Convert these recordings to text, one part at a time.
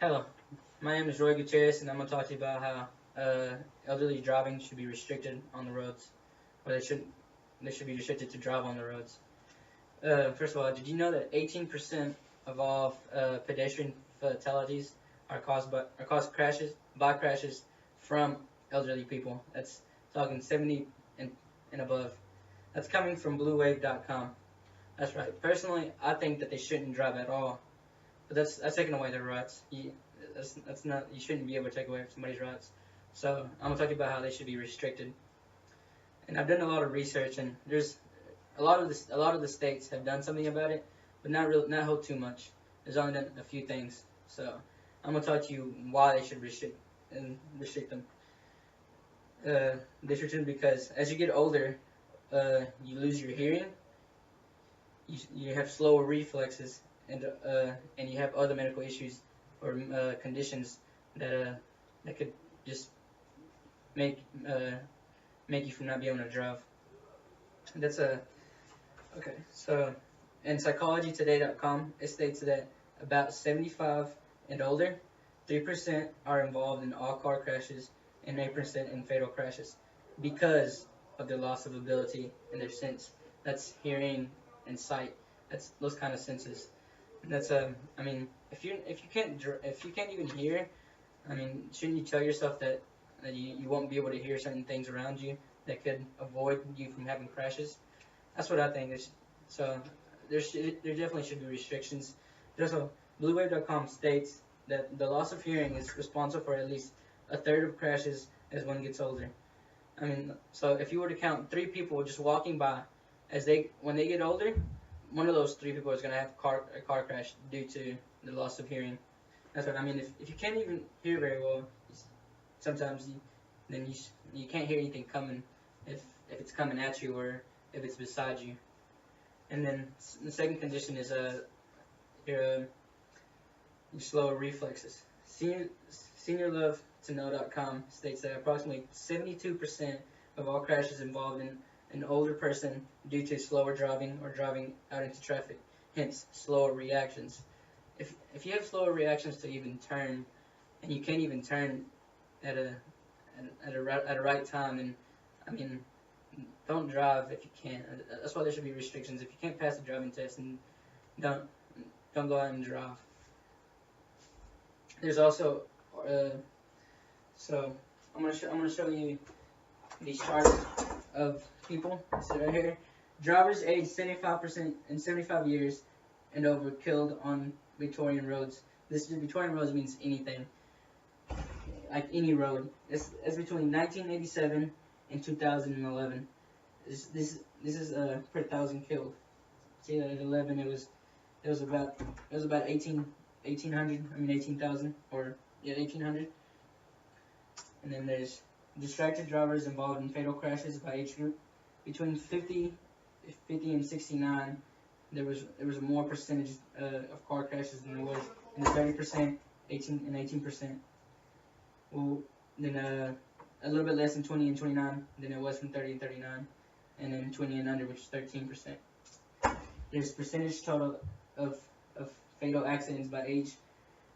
Hello, my name is Roy Gutierrez, and I'm going to talk to you about how elderly driving should be restricted on the roads, or they should be restricted to drive on the roads. First of all, did you know that 18% of all pedestrian fatalities are caused by crashes from elderly people? That's talking 70 and above. That's coming from BlueWave.com. That's right. Personally, I think that they shouldn't drive at all. But that's taking away their rights. That's not, you shouldn't be able to take away somebody's rights. So I'm gonna talk about how they should be restricted. And I've done a lot of research, and there's a lot of the states have done something about it, but not whole too much. There's only done a few things. So I'm gonna talk to you why they should restrict them. They should because as you get older, you lose your hearing. You have slower reflexes, and you have other medical issues or conditions that could just make make you from not being able to drive. That's a okay. So, in psychologytoday.com, it states that about 75 and older, 3% are involved in all car crashes and 8% in fatal crashes because of their loss of ability in their sense. That's hearing and sight. That's those kind of senses. That's I mean, if you can't even hear, I mean, shouldn't you tell yourself that you won't be able to hear certain things around you that could avoid you from having crashes? That's what I think. So there definitely should be restrictions. There's also BlueWave.com states that the loss of hearing is responsible for at least a third of crashes as one gets older. I mean, so if you were to count 3 people just walking by, when they get older, one of those 3 people is going to have a car crash due to the loss of hearing. That's what I mean. If you can't even hear very well, sometimes you can't hear anything coming if it's coming at you or if it's beside you. And then the second condition is your slower reflexes. SeniorLoveToKnow.com states that approximately 72% of all crashes involve an older person due to slower driving or driving out into traffic, hence slower reactions. If you have slower reactions to even turn, and you can't even turn at a right time, then I mean, don't drive if you can't. That's why there should be restrictions. If you can't pass the driving test, then don't go out and drive. There's also so I'm gonna show you these charts of people. So right here, drivers aged 75% and 75 years and over killed on Victorian roads. Victorian roads means anything, like any road. It's between 1987 and 2011. This is per thousand killed. See that at 11 it was about 1800. I mean 18,000 or yeah 1800. And then there's distracted drivers involved in fatal crashes by age group. Between 50 and 69, there was a more percentage of car crashes than there was in the 30%, 18%. Well, then a little bit less than 20 and 29 than it was from 30 and 39, and then 20 and under, which is 13%. There's percentage total of fatal accidents by age.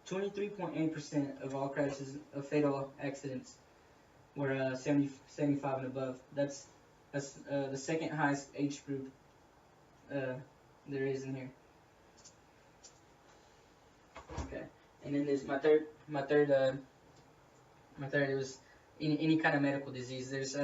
23.8% of all crashes of fatal accidents were 75 and above. That's the second highest age group there is in here. Okay, and then there's my third was any kind of medical disease. There's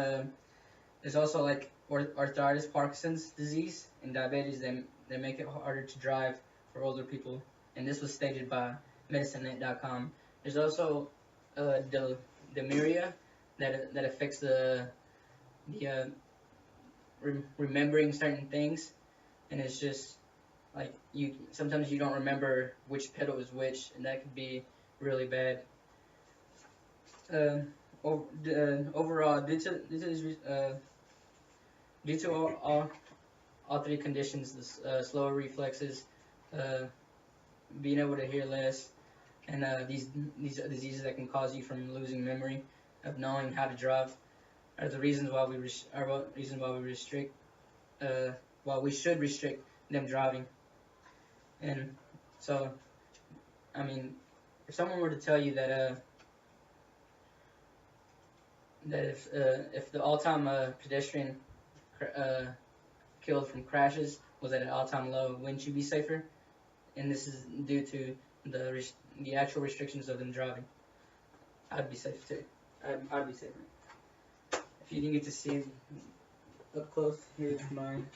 also like arthritis, Parkinson's disease, and diabetes that make it harder to drive for older people. And this was stated by MedicineNet.com. There's also dementia that affects the remembering certain things, and it's just like sometimes you don't remember which pedal is which, and that could be really bad. Overall, due to all 3 conditions, the slower reflexes, being able to hear less, and these diseases that can cause you from losing memory of knowing how to drive, are the reasons why we should restrict them driving. And so, I mean, if someone were to tell you that if the all-time pedestrian killed from crashes was at an all-time low, wouldn't you be safer? And this is due to the actual restrictions of them driving. I'd be safe too. I'd be safer. If you didn't get to see up close, here's mine.